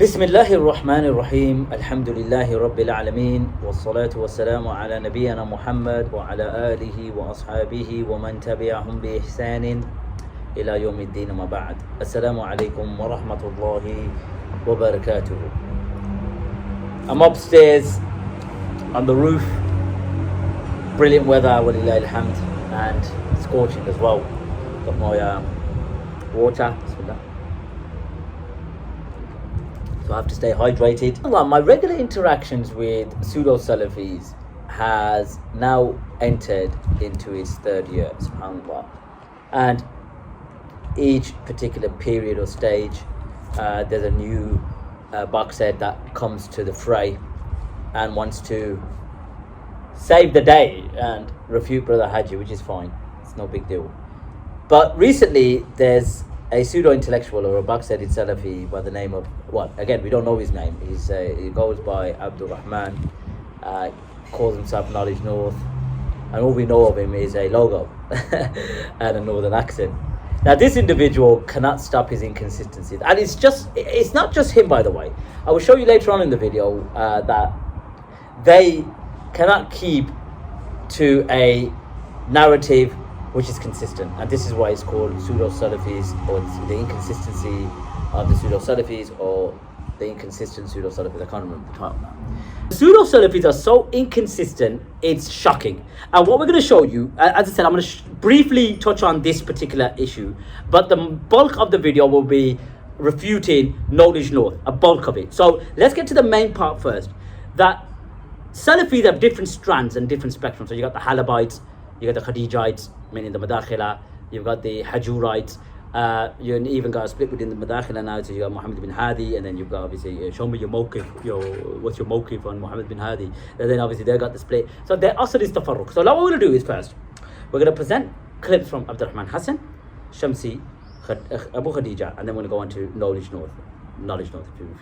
بسم الله الرحمن الرحيم الحمد لله رب العالمين والصلاة والسلام على نبينا محمد وعلى آله وأصحابه ومن تبعهم بإحسان إلى يوم الدين ما بعد. السلام عليكم ورحمة الله وبركاته. I'm upstairs on the roof. Brilliant weather, walillahi alhamd, and scorching as well. Got my water. Bismillah. So I have to stay hydrated. Well, my regular interactions with Pseudo-Salafis has now entered into its third year, subhanAllah. And each particular period or stage, there's a new box head that comes to the fray and wants to save the day and refute Brother Haji, which is fine. It's no big deal. But recently, there's a pseudo-intellectual or a box-headed Salafi by the name of, well, again, we don't know his name. He goes by Abdul Rahman, calls himself Knowledge North, and all we know of him is a logo and a northern accent. Now, this individual cannot stop his inconsistencies, and it's not just him, by the way. I will show you later on in the video that they cannot keep to a narrative which is consistent, and this is why it's called Pseudo-Salafis, or the inconsistency of the Pseudo-Salafis, or the inconsistent Pseudo-Salafis. I can't remember the title now. Pseudo-Salafis are so inconsistent, it's shocking. And what we're going to show you, as I said, I'm going to briefly touch on this particular issue, but the bulk of the video will be refuting Knowledge North, a bulk of it. So let's get to the main part first, that Salafis have different strands and different spectrums. So you got the Halabites, you got the Khadijites, meaning the Madakhila, you've got the Hajurites, you even got a split within the Madakhila now, so you got Muhammad bin Hadi, and then you've got obviously, show me your mawqif, what's your mawqif on Muhammad bin Hadi, and then obviously they got the split. So there also is tafarruq. So now what we're going to do is first, we're going to present clips from Abdurrahman Hassan, Shamsi, Abu Khadija, and then we're going to go on to Knowledge North,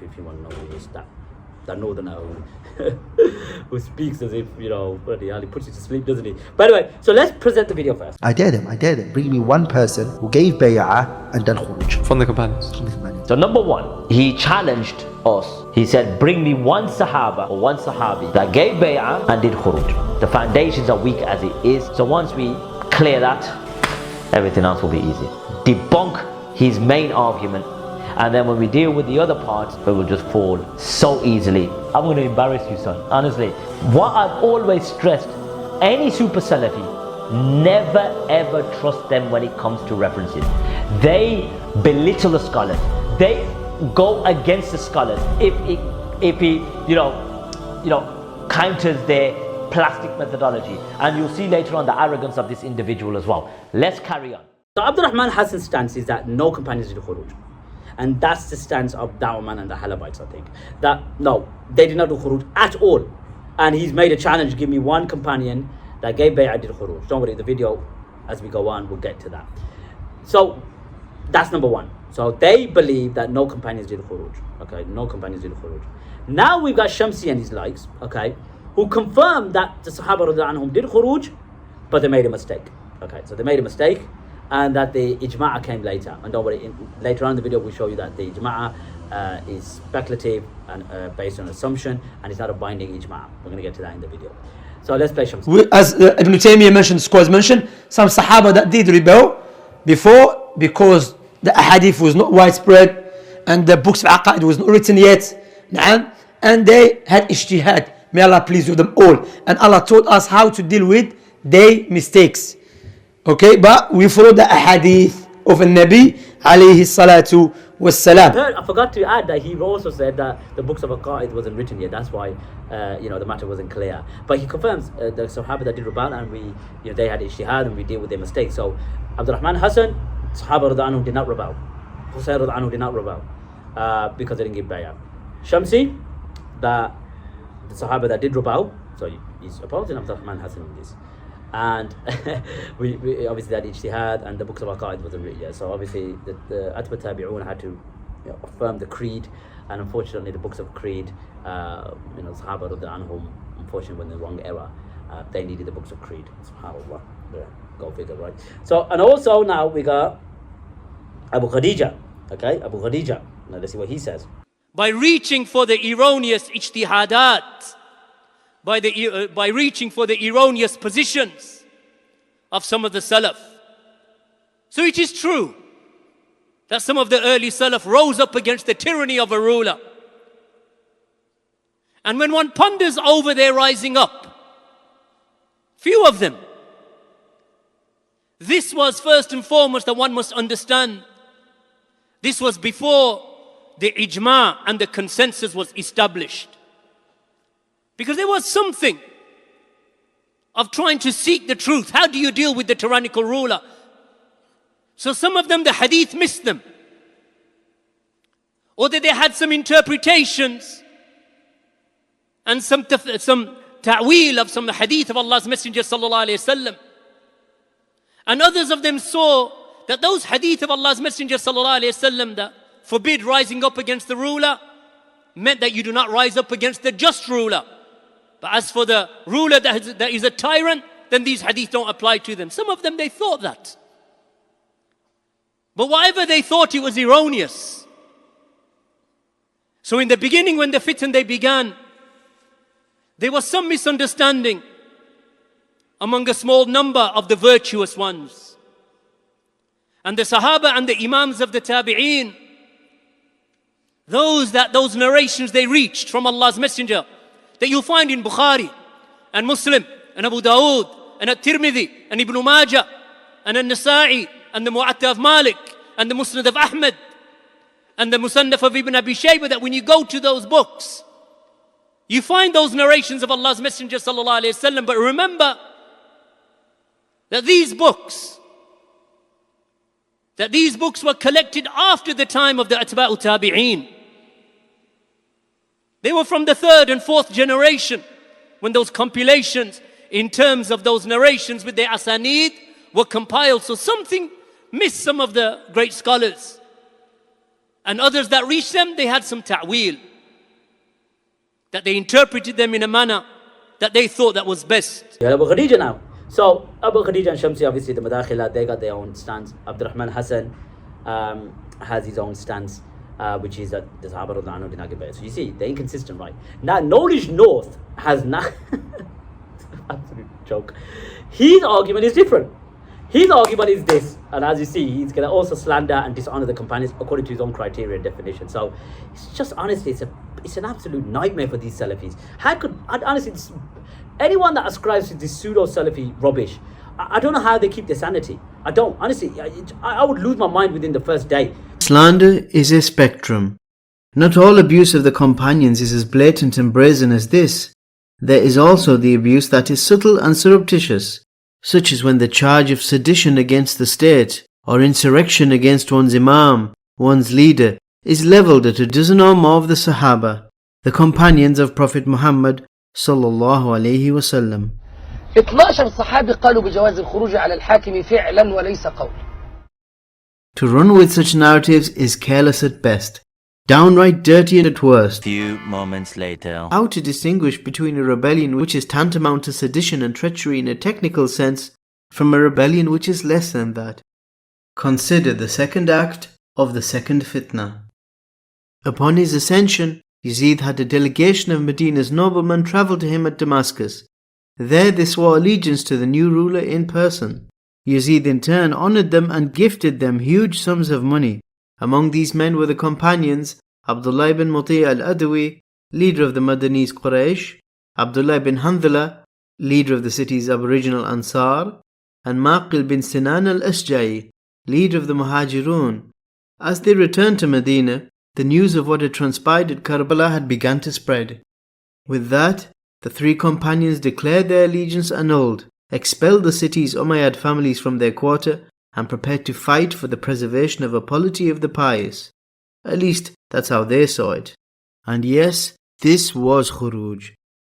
if you want to know who is that northerner who speaks as if, bloody hell, he puts you to sleep, doesn't he? By the way, so let's present the video first. I dare them. Bring me one person who gave bay'ah and done khuruj. From the companions. So number one, he challenged us. He said, bring me one Sahaba or one Sahabi that gave bay'ah and did khuruj. The foundations are weak as it is. So once we clear that, everything else will be easy. Debunk his main argument. And then when we deal with the other parts, it will just fall so easily. I'm going to embarrass you, son. Honestly, what I've always stressed, any super Salafi, never ever trust them when it comes to references. They belittle the scholars. They go against the scholars if he counters their plastic methodology. And you'll see later on the arrogance of this individual as well. Let's carry on. So Abdurrahman Hassan's stance is that no companions did khuruj. And that's the stance of Dawman and the Halabites, I think. That, no, they did not do khuruj at all. And he's made a challenge, give me one companion that gave bay'ah did khuruj. Don't worry, the video, as we go on, we'll get to that. So, that's number one. So, they believe that no companions did khuruj. Okay, no companions did khuruj. Now we've got Shamsi and his likes, okay, who confirm that the Sahaba radhiyallahu anhum did khuruj, but they made a mistake. Okay, so they made a mistake, and that the ijma'a came later. And don't worry, later on in the video we'll show you that the ijma'a is speculative and based on assumption, and it's not a binding ijma'a. We're going to get to that in the video. So let's play Shamsi. As Ibn Taymiyyah mentioned, scholars mentioned, some Sahaba that did rebel before because the ahadith was not widespread and the books of aqaid was not written yet. And they had ijtihad. May Allah please with them all. And Allah taught us how to deal with their mistakes. Okay, but we follow the ahadith of Nabi alayhi salatu wassalam. I forgot to add that he also said that the books of Aqaid wasn't written yet. That's why the matter wasn't clear. But he confirms the Sahaba that did rebel, and they had ijtihad, and we deal with their mistakes. So Abdurrahman Hassan, Sahaba radhiyallahu anhu did not rebel. Husayn radhiyallahu anhu did not rebel because they didn't give bay'ah. Shamsi, the Sahaba that did rebel, so he's opposing Abdurrahman Hassan in this. And we obviously had ijtihad, and the books of Aqaid wasn't written yet. So obviously the Atba Tabi'un had to affirm the creed, and unfortunately the books of creed, Sahaba radhiyallahu anhum, unfortunately were in the wrong era. They needed the books of creed. SubhanAllah. Yeah, go figure, right? So, and also now we got Abu Khadija. Okay, Abu Khadija. Now let's see what he says. by reaching for the erroneous ijtihadat, by reaching for the erroneous positions of some of the Salaf. So it is true that some of the early Salaf rose up against the tyranny of a ruler. And when one ponders over their rising up, few of them, this was first and foremost that one must understand. This was before the ijma and the consensus was established. Because there was something of trying to seek the truth. How do you deal with the tyrannical ruler? So some of them, the hadith missed them. Or that they had some interpretations and some ta'wil of some hadith of Allah's Messenger sallallahu alayhi wasallam. And others of them saw that those hadith of Allah's Messenger sallallahu alayhi wasallam that forbid rising up against the ruler meant that you do not rise up against the just ruler. But as for the ruler that is a tyrant, then these hadith don't apply to them. Some of them, they thought that. But whatever they thought, it was erroneous. So in the beginning, when the fitan they began, there was some misunderstanding among a small number of the virtuous ones. And the Sahaba and the Imams of the Tabi'een, those narrations they reached from Allah's Messenger, that you'll find in Bukhari and Muslim and Abu Dawood and At-Tirmidhi and Ibn Majah and An-Nasa'i and the Mu'atta of Malik and the Musnad of Ahmad and the Musannaf of Ibn Abi Shaybah, that when you go to those books, you find those narrations of Allah's Messenger sallallahu alayhi wasallam. But remember that these books were collected after the time of the Atba'u Tabi'een. They were from the third and fourth generation when those compilations in terms of those narrations with their asanid were compiled. So something missed some of the great scholars. And others that reached them, they had some ta'wil, that they interpreted them in a manner that they thought that was best. Yeah, Abu Khadija now. So Abu Khadija and Shamsi, obviously the Madakhila, they got their own stance. Abdurrahman Hassan has his own stance, which is that the Sahaba radhiyallahu anhu did not get better. So you see, they're inconsistent, right? Now Knowledge North has not absolute joke. His argument is different. His argument is this, and as you see, he's going to also slander and dishonor the companions according to his own criteria and definition. So it's just, honestly, it's an absolute nightmare for these Salafis. How could, honestly, anyone that ascribes to this pseudo-Salafi rubbish, I don't know how they keep their sanity. I don't, honestly, I would lose my mind within the first day. Slander is a spectrum. Not all abuse of the companions is as blatant and brazen as this. There is also the abuse that is subtle and surreptitious, such as when the charge of sedition against the state or insurrection against one's imam, one's leader, is levelled at a dozen or more of the Sahaba, the companions of Prophet Muhammad sallallahu alayhi wasallam. 12 صحابي قالوا بجواز الخروج على الحاكم فعلا وليس قول. To run with such narratives is careless at best, downright dirty at worst. Few moments later. How to distinguish between a rebellion which is tantamount to sedition and treachery in a technical sense from a rebellion which is less than that? Consider the second act of the second fitna. Upon his ascension, Yazid had a delegation of Medina's noblemen travel to him at Damascus. There they swore allegiance to the new ruler in person. Yazid in turn honoured them and gifted them huge sums of money. Among these men were the companions Abdullah ibn Muti al-Adawi, leader of the Madanese Quraysh, Abdullah ibn Handhala, leader of the city's aboriginal Ansar, and Maqil bin Sinan al-Ashja'i, leader of the Muhajirun. As they returned to Medina, the news of what had transpired at Karbala had begun to spread. With that, the three companions declared their allegiance annulled, expelled the city's Umayyad families from their quarter, and prepared to fight for the preservation of a polity of the pious. At least, that's how they saw it. And yes, this was Khuruj.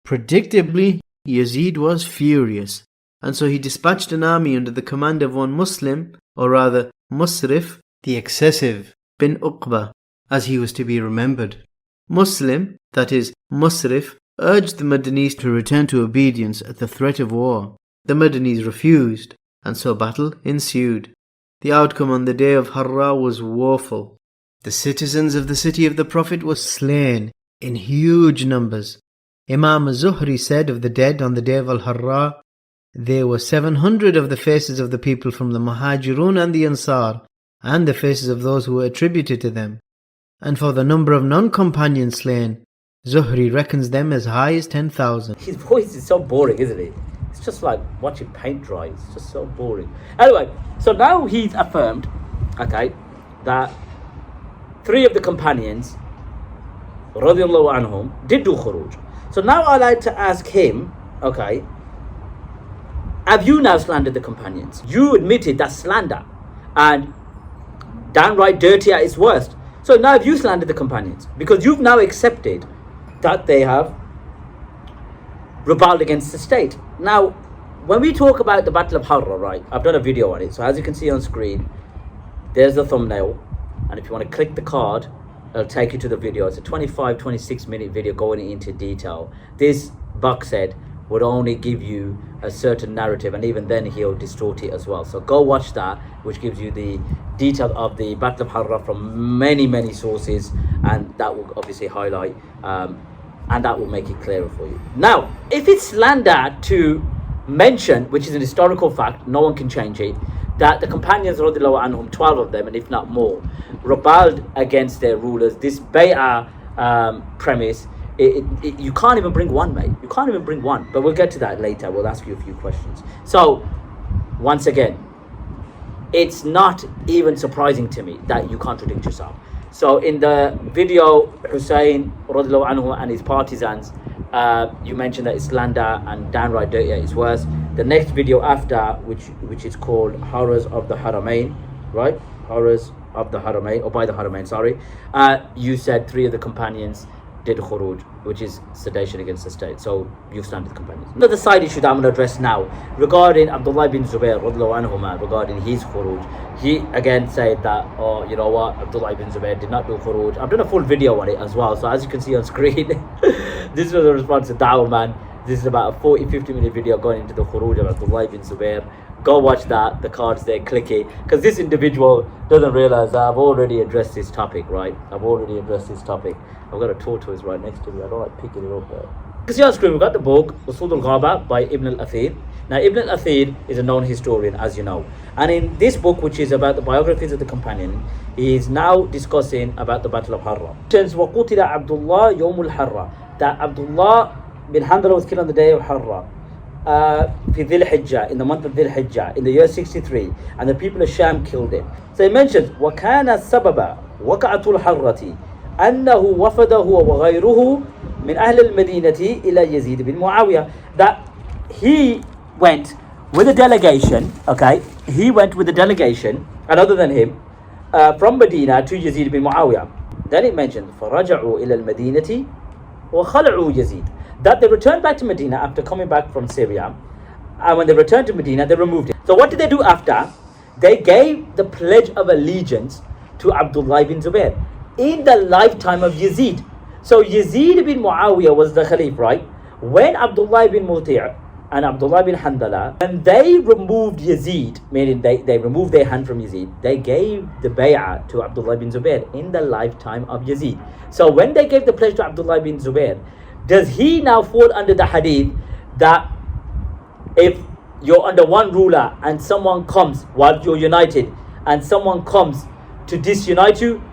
Predictably, Yazid was furious, and so he dispatched an army under the command of one Muslim, or rather Musrif, the excessive, bin Uqba, as he was to be remembered. Muslim, that is, Musrif, urged the Madanese to return to obedience at the threat of war. The Madanese refused, and so battle ensued. The outcome on the day of Harrah was woeful. The citizens of the city of the Prophet were slain in huge numbers. Imam Zuhri said of the dead on the day of Al-Harrah, there were 700 of the faces of the people from the Muhajirun and the Ansar, and the faces of those who were attributed to them. And for the number of non-companions slain, Zuhri reckons them as high as 10,000. His voice is so boring, isn't it? It's just like watching paint dry. It's just so boring. Anyway, so now he's affirmed, okay, that 3 of the companions, radiallahu anhum, did do khuruj. So now I'd like to ask him, okay, have you now slandered the companions? You admitted that's slander, and downright dirty at its worst. So now have you slandered the companions? Because you've now accepted that they have rebelled against the state. Now, when we talk about the Battle of Harrah, right, I've done a video on it. So as you can see on screen, there's the thumbnail. And if you want to click the card, it'll take you to the video. It's a 26 minute video going into detail. This box set would only give you a certain narrative, and even then he'll distort it as well. So go watch that, which gives you the detail of the Battle of Harrah from many sources, and that will obviously highlight and that will make it clearer for you. Now, if it's slander to mention, which is an historical fact, no one can change it, that the companions, radiallahu anhum, 12 of them and if not more, rebelled against their rulers, this bay'ah premise, you can't even bring one, mate. You can't even bring one. But we'll get to that later. We'll ask you a few questions. So, once again, it's not even surprising to me that you contradict yourself. So, in the video, Hussein radiallahu anhu and his partisans, you mentioned that it's slander and downright dirty at its worst. The next video after, which is called Horrors of the Haramain, right? Horrors of the Haramain, or by the Haramain, sorry. You said 3 of the companions did khuruj, which is sedation against the state. So you stand with the companions. Another side issue that I'm going to address now regarding Abdullah bin Zubair radiallahu anhuma, regarding his khuruj. He again said that, oh, you know what, Abdullah bin Zubair did not do khuruj. I've done a full video on it as well. So as you can see on screen, this was a response to Dawah Man. This is about a 40-50 minute video going into the khuruj of Abdullah bin Zubair. Go watch that, the card's there, click it, because this individual doesn't realize that I've already addressed this topic, right? I've already addressed this topic. I've got a tortoise right next to me. I don't like picking it up there. You can see on screen, we've got the book Usul al-Ghaba by Ibn al-Athir. Now, Ibn al-Athir is a known historian, as you know. And in this book, which is about the biographies of the companion, he is now discussing about the Battle of Harrah. وَقُتِلَ عَبْدُ اللَّهِ يَوْمُ الْحَرَّةِ, that Abdullah bin Handala was killed on the day of Harrah. في ذي الحجة, in the month of ذي الحجة, in the year 63, and the people of Sham killed him. So he mentions وكان السبب وقعة الحرة أنه وفده وغيره من أهل المدينة إلى يزيد بن معاوية, that he went with a delegation, okay, he went with a delegation, and other than him, from Medina to Yazid bin Muawiyah. Then it mentions فرجعوا إلى المدينة وخلعوا يزيد, that they returned back to Medina after coming back from Syria, and when they returned to Medina, they removed it. So what did they do after? They gave the pledge of allegiance to Abdullah bin Zubair in the lifetime of Yazid. So Yazid bin Muawiyah was the Khalif, right? When Abdullah bin Muti' and Abdullah bin Handala, when they removed Yazid, meaning they removed their hand from Yazid, they gave the bay'ah to Abdullah bin Zubair in the lifetime of Yazid. So when they gave the pledge to Abdullah bin Zubair, does he now fall under the hadith that if you're under one ruler and someone comes while you're united, and someone comes to disunite you,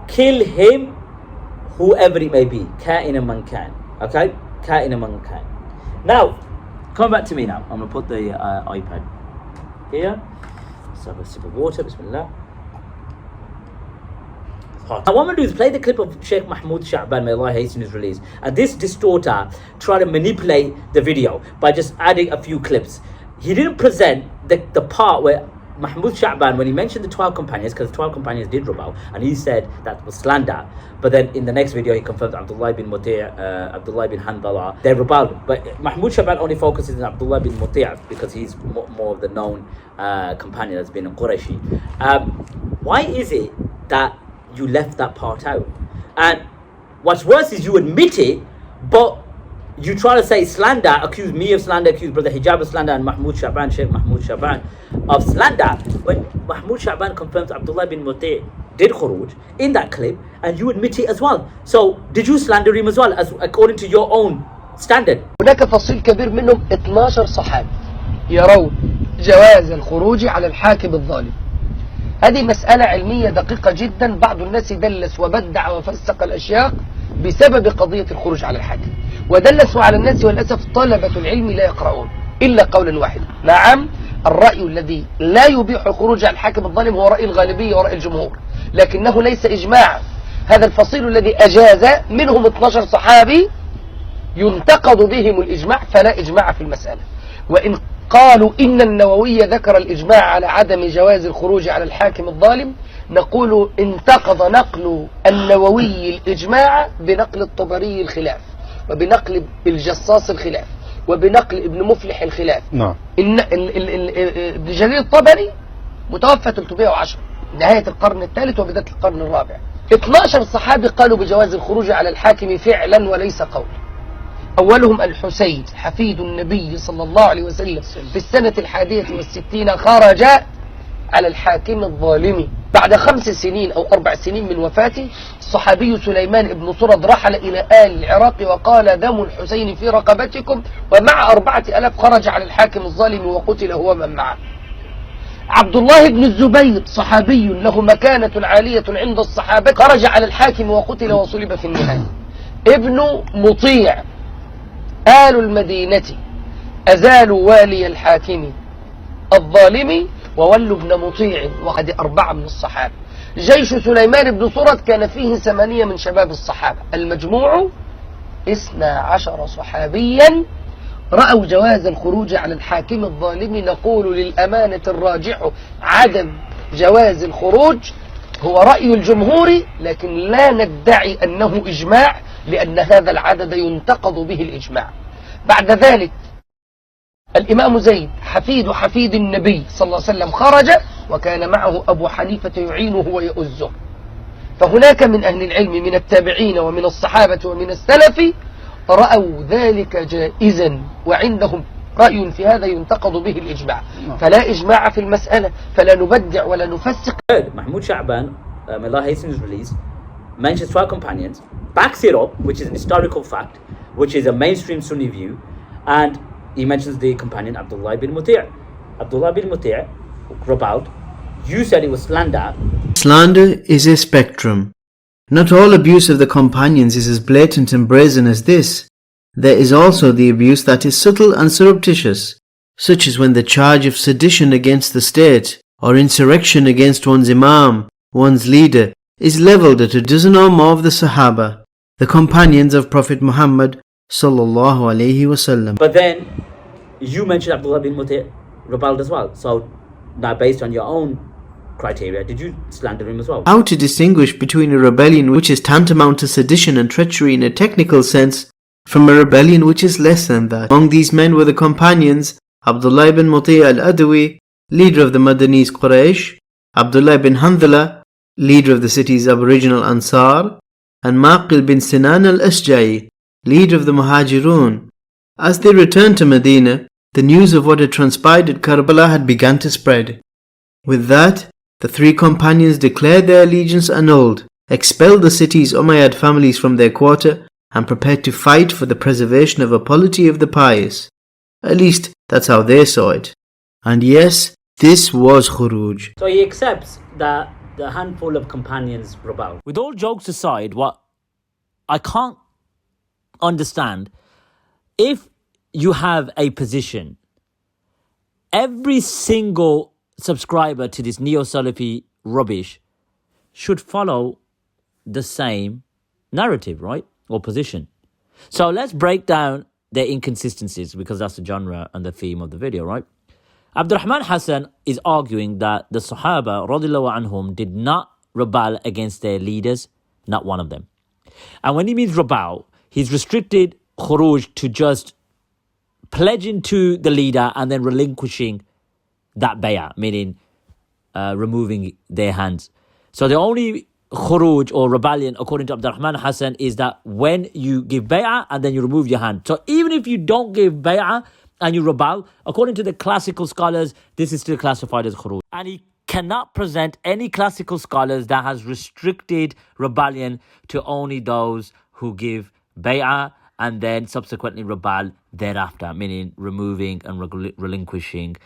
kill him, whoever it may be, ka'ina man kan, okay, ka'ina man kan. Now, come back to me now. I'm going to put the iPad here. Let's have a sip of water, bismillah. Now what I'm going to do is play the clip of Sheikh Mahmoud Sha'ban, may Allah hasten his release. And this distorter tried to manipulate the video by just adding a few clips. He didn't present the part where Mahmoud Sha'ban, when he mentioned the 12 companions, because the 12 companions did rebel, and he said that was slander. But then in the next video, he confirmed Abdullah bin Muti', Abdullah bin Handala, they rebelled. But Mahmoud Sha'ban only focuses on Abdullah bin Muti' because he's more of the known companion that's been a Qurayshi. Why is it that you left that part out? And what's worse is you admit it, but you try to say slander, accuse me of slander, accuse Brother Hijab of slander, and Mahmoud Sha'ban, Sheikh Mahmoud Sha'ban of slander, when Mahmoud Sha'ban confirms Abdullah bin Muti' did khuruj in that clip, and you admit it as well. So did you slander him as well, as according to your own standard? هناك فصيل كبير منهم 12 صحابي يرون جواز الخروج على الحاكم الظالم. هذه مسألة علمية دقيقة جدا. بعض الناس دلس وبدع وفسق الأشياء بسبب قضية الخروج على الحاكم، ودلسوا على الناس، وللأسف طلبة العلم لا يقرؤون إلا قولا واحدا. نعم، الرأي الذي لا يبيح الخروج على الحاكم الظالم هو رأي الغالبية ورأي الجمهور، لكنه ليس إجماعا. هذا الفصيل الذي أجاز منهم 12 صحابي ينتقد بهم الإجماع، فلا إجماع في المسألة. وإن قالوا إن النووي ذكر الإجماع على عدم جواز الخروج على الحاكم الظالم، نقول انتقض نقل النووي الإجماع بنقل الطبري الخلاف، وبنقل الجصاص الخلاف، وبنقل ابن مفلح الخلاف. نعم. ابن جرير الطبري متوفى 310 نهاية القرن الثالث وبداية القرن الرابع. 12 صحابي قالوا بجواز الخروج على الحاكم فعلا وليس قولا. أولهم الحسين حفيد النبي صلى الله عليه وسلم في السنة 61 خرج على الحاكم الظالم بعد 5 سنين أو 4 سنين من وفاته. الصحابي سليمان بن صرد رحل إلى آل العراق وقال دم الحسين في رقبتكم، ومع 4000 خرج على الحاكم الظالم وقتل هو من معه. عبد الله بن الزبير صحابي له مكانة عالية عند الصحابة خرج على الحاكم وقتل وصلب في النهاية. ابن مطيع آل المدينة أزالوا والي الحاكم الظالم وولوا ابن مطيع، وقد 4 من الصحابة. جيش سليمان بن صرد كان فيه 8 من شباب الصحابة، المجموع 12 صحابيا رأوا جواز الخروج على الحاكم الظالم. نقول للأمانة الراجح عدم جواز الخروج هو رأي الجمهور، لكن لا ندعي أنه إجماع، لأن هذا العدد ينتقض به الإجماع. بعد ذلك الإمام زيد حفيد النبي صلى الله عليه وسلم خرج، وكان معه أبو حنيفة يعينه ويؤزه. فهناك من أهل العلم من التابعين ومن الصحابة ومن السلف رأوا ذلك جائزا، وعندهم رأي في هذا ينتقض به الإجماع، فلا إجماع في المسألة، فلا نبدع ولا نفسق. Mahmoud Sha'ban, may Allah hasten his release, mentions 12 companions, backs it up, which is an historical fact, which is a mainstream Sunni view, and he mentions the companion Abdullah bin Muti'. Abdullah bin Muti' rebelled. You said it was slander. Slander is a spectrum. Not all abuse of the companions is as blatant and brazen as this. There is also the abuse that is subtle and surreptitious, such as when the charge of sedition against the state or insurrection against one's imam, one's leader, is levelled at a dozen or more of the Sahaba, the companions of Prophet Muhammad sallallahu alaihi wasallam. But then you mentioned Abdullah bin Muti' rebelled as well. So now, based on your own criteria, did you slander him as well? How to distinguish between a rebellion which is tantamount to sedition and treachery in a technical sense from a rebellion which is less than that? Among these men were the companions Abdullah ibn Muti' al-Adawi, leader of the Madanese Quraysh, Abdullah ibn Handhala, leader of the city's aboriginal Ansar, and Maqil bin Sinan al-Ashja'i, leader of the Muhajirun. As they returned to Medina, the news of what had transpired at Karbala had begun to spread. With that, the 3 companions declared their allegiance annulled, expelled the city's Umayyad families from their quarter, and prepared to fight for the preservation of a polity of the pious. At least, that's how they saw it. And yes, this was khuruj. So he accepts that the handful of companions rebelled. With all jokes aside, what I can't understand, if you have a position, every single subscriber to this neo-Salafi rubbish should follow the same narrative, right? Or position. So let's break down their inconsistencies, because that's the genre and the theme of the video, right? Abdurrahman Hassan is arguing that the Sahaba radhiyallahu anhum did not rebel against their leaders, not one of them. And when he means rebel, he's restricted khuruj to just pledging to the leader and then relinquishing that bay'ah, meaning removing their hands. So the only khuruj or rebellion, according to Abdurrahman Hassan, is that when you give bay'ah and then you remove your hand. So even if you don't give bay'ah and you rebel, according to the classical scholars, this is still classified as khuruj. And he cannot present any classical scholars that has restricted rebellion to only those who give bay'ah and then subsequently rebel thereafter, meaning removing and relinquishing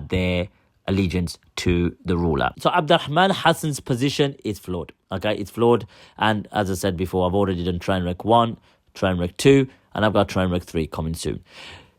their allegiance to the ruler. So Abdurrahman Hassan's position is flawed. Okay, it's flawed. And as I said before, I've already done train wreck 1, train wreck 2, and I've got train wreck 3 coming soon.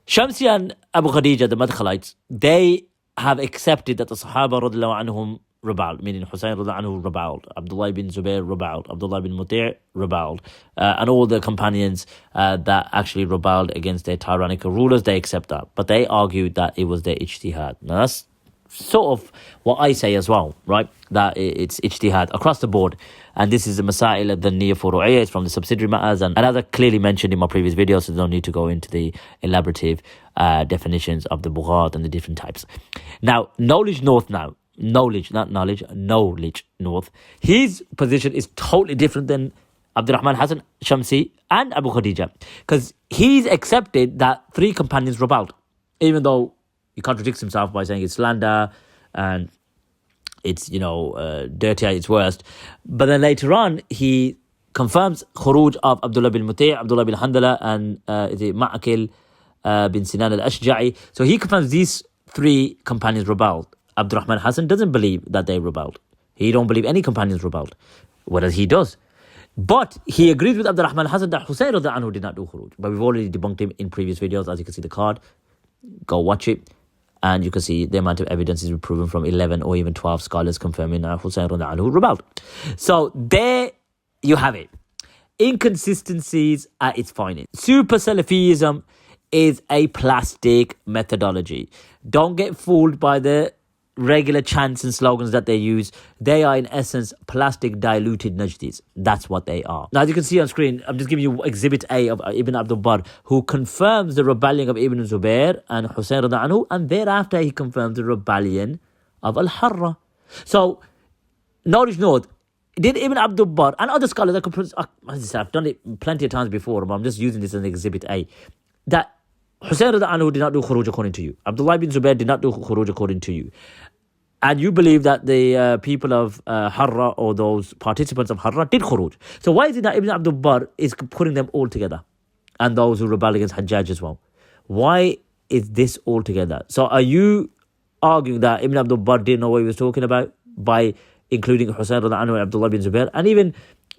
Shamsi and Abu Khadija, the Madkhalites, they have accepted that the Sahaba radiallahu anhum rebelled, meaning Hussein radiallahu anhu rebelled, Abdullah bin Zubair rebelled, Abdullah bin Muti' rebelled, and all the companions that actually rebelled against their tyrannical rulers, they accept that. But they argued that it was their ijtihad. Now that's sort of what I say as well, right? That it's ijtihad across the board. And this is the Masail of the Niya Furu'iyya. It's from the subsidiary matters. And as I clearly mentioned in my previous videos, so don't need to go into the elaborative definitions of the Bughat and the different types. Now, Knowledge North now. Knowledge, not knowledge. Knowledge North. His position is totally different than Abdurrahman Hassan, Shamsi and Abu Khadija. Because he's accepted that 3 companions rebelled. Even though he contradicts himself by saying it's slander and it's, dirty at its worst. But then later on, he confirms khuruj of Abdullah bin Muti', Abdullah bin Handala, and Ma'akil bin Sinan al-Ashja'i. So he confirms these 3 companions rebelled. Abdurrahman Hassan doesn't believe that they rebelled. He don't believe any companions rebelled, whereas he does. But he agrees with Abdurrahman Hassan that Hussein radiallahu anhu did not do khuruj. But we've already debunked him in previous videos. As you can see the card, go watch it. And you can see the amount of evidence is proven from 11 or even 12 scholars confirming that Hussein radiallahu anhu rebelled. So there you have it. Inconsistencies at its finest. Super Salafism is a plastic methodology. Don't get fooled by the regular chants and slogans that they use. They are in essence plastic diluted najdis. That's what they are. Now as you can see on screen, I'm just giving you Exhibit A of Ibn Abdul Barr, who confirms the rebellion of Ibn Zubair and Hussein radiallahu anhu, and thereafter he confirms the rebellion of Al-Harrah. So Knowledge North, did Ibn Abdul Barr and other scholars, I've done it plenty of times before, but I'm just using this as an Exhibit A, that Hussein radiallahu anhu did not do khuruj according to you. Abdullah bin Zubair did not do khuruj according to you. And you believe that the people of Harrah or those participants of Harrah did khuruj. So why is it that Ibn Abdul Barr is putting them all together? And those who rebel against Hajjaj as well. Why is this all together? So are you arguing that Ibn Abdul Barr didn't know what he was talking about by including Hussein radiallahu anhu and Abdullah bin Zubair? And even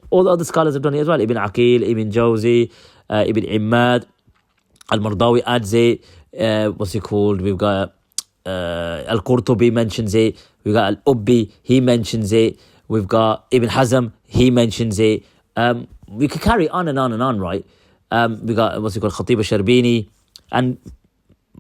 all the other scholars have done it as well. Ibn Aqil, Ibn Jawzi, Ibn Imad, Al-Mardawi adds it. What's it called? We've got Al-Qurtubi mentions it. We've got Al-Ubbi, he mentions it. We've got Ibn Hazm, he mentions it. We could carry on and on and on, right? We got, what's it called, Khatib al-Sharbini. And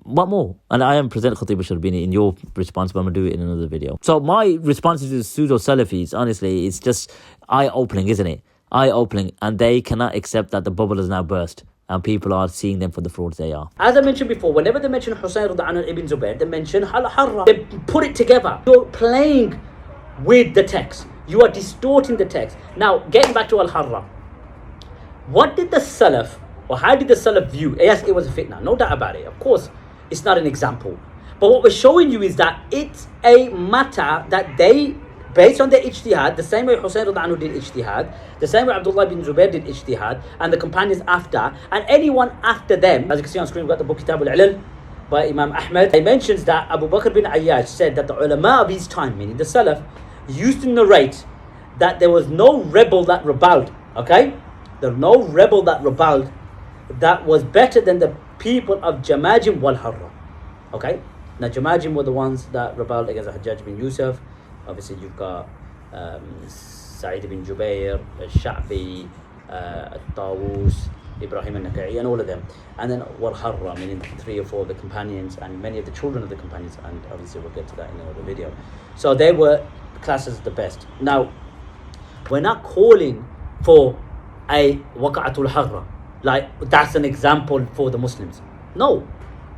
what more? And I am present Khatib al-Sharbini in your response, but I'm going to do it in another video. So my response to the Pseudo-Salafis, honestly, it's just eye-opening, isn't it? Eye-opening. And they cannot accept that the bubble has now burst. And people are seeing them for the frauds they are. As I mentioned before, whenever they mention Hussein radiallahu anhu and Ibn Zubair, they mention Al-Harrah. They put it together. You're playing with the text. You are distorting the text. Now, getting back to Al-Harrah. What did the Salaf, or how did the Salaf view? Yes, it was a fitna, no doubt about it. Of course, it's not an example. But what we're showing you is that it's a matter that they, based on their ijtihad, the same way Hussein radiallahu anhu did ijtihad, the same way Abdullah bin Zubair did ijtihad, and the companions after, and anyone after them. As you can see on screen, we've got the book Kitab al-Ilal by Imam Ahmad. He mentions that Abu Bakr bin Ayyash said that the ulama of his time, meaning the Salaf, used to narrate that there was no rebel that rebelled, okay? There was no rebel that rebelled that was better than the people of Jamajim wal Harrah, okay? Now Jamajim were the ones that rebelled against Hajjaj bin Yusuf. Obviously, you've got Sa'id bin Jubair, Sha'bi, Tawus, Ibrahim al-Naka'i, and all of them. And then Wal Harrah, meaning 3 or 4 of the companions, and many of the children of the companions. And obviously, we'll get to that in another video. So they were classed as the best. Now, we're not calling for a Waqa'atul Harrah, like that's an example for the Muslims. No.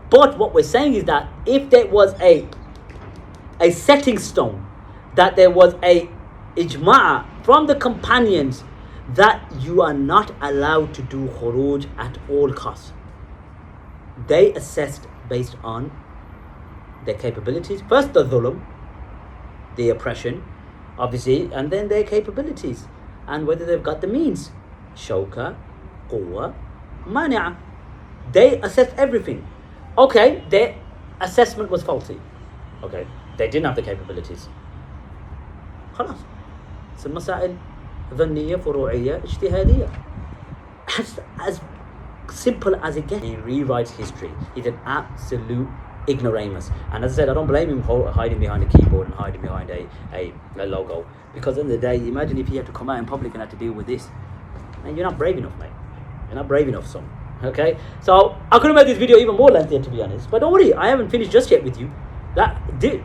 But what we're saying is that if there was a setting stone, that there was a ijma' from the companions that you are not allowed to do khuruj at all costs. They assessed based on their capabilities. First the dhulm, the oppression, obviously, and then their capabilities, and whether they've got the means. Shawka, quwwa, mani'a. They assess everything. Okay, their assessment was faulty. Okay, they didn't have the capabilities. خلاص. It's المسائل ظنية فروعية اجتهادية. As simple as it gets. He rewrites history. He's an absolute ignoramus. And as I said, I don't blame him hiding behind a keyboard and hiding behind a logo. Because at the end of the day, imagine if he had to come out in public and had to deal with this. And you're not brave enough, mate. You're not brave enough, son. Okay? So, I could have made this video even more lengthier, to be honest. But don't worry, I haven't finished just yet with you.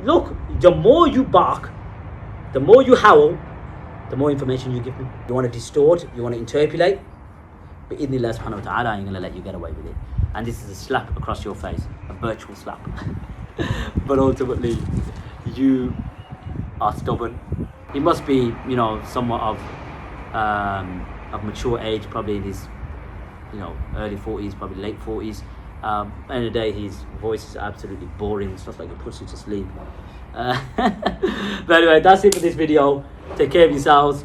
Look, the more you bark, the more you howl, the more information you give me. You want to distort, you want to interpolate. But in Allah subhanahu wa ta'ala, I'm going to let you get away with it. And this is a slap across your face, a virtual slap. But ultimately, you are stubborn. He must be, somewhat of mature age, probably in his, early 40s, probably late 40s. End of the day, his voice is absolutely boring. It's just like it puts you to sleep. But anyway, that's it for this video. Take care of yourselves.